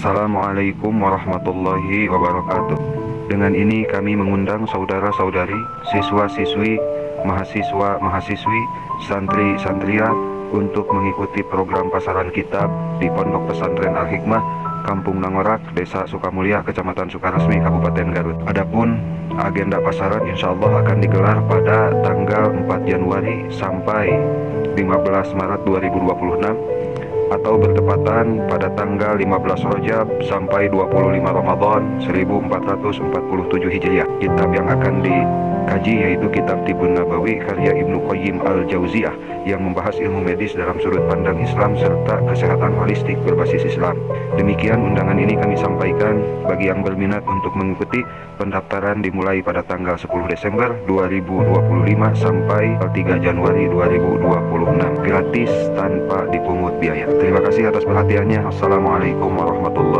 Assalamualaikum warahmatullahi wabarakatuh. Dengan ini kami mengundang saudara-saudari, siswa-siswi, mahasiswa-mahasiswi, santri-santriat untuk mengikuti program pasaran kitab di Pondok Pesantren Al-Hikmah, Kampung Nangorak, Desa Sukamulya, Kecamatan Sukaresmi, Kabupaten Garut. Adapun agenda pasaran insya Allah akan digelar pada tanggal 4 Januari sampai 15 Maret 2026 atau bertepatan pada tanggal 15 Rajab sampai 25 Ramadan 1447 Hijriah. Kitab yang akan dikaji yaitu kitab Tibbun Nabawi karya Ibnu Qayyim Al-Jauziyah yang membahas ilmu medis dalam sudut pandang Islam serta kesehatan holistik berbasis Islam. Demikian undangan ini kami sampaikan. Bagi yang berminat untuk mengikuti, pendaftaran dimulai pada tanggal 10 Desember 2025 sampai 3 Januari 2026, gratis tanpa dipungut biaya. Terima kasih atas perhatiannya. Assalamualaikum warahmatullahi wabarakatuh.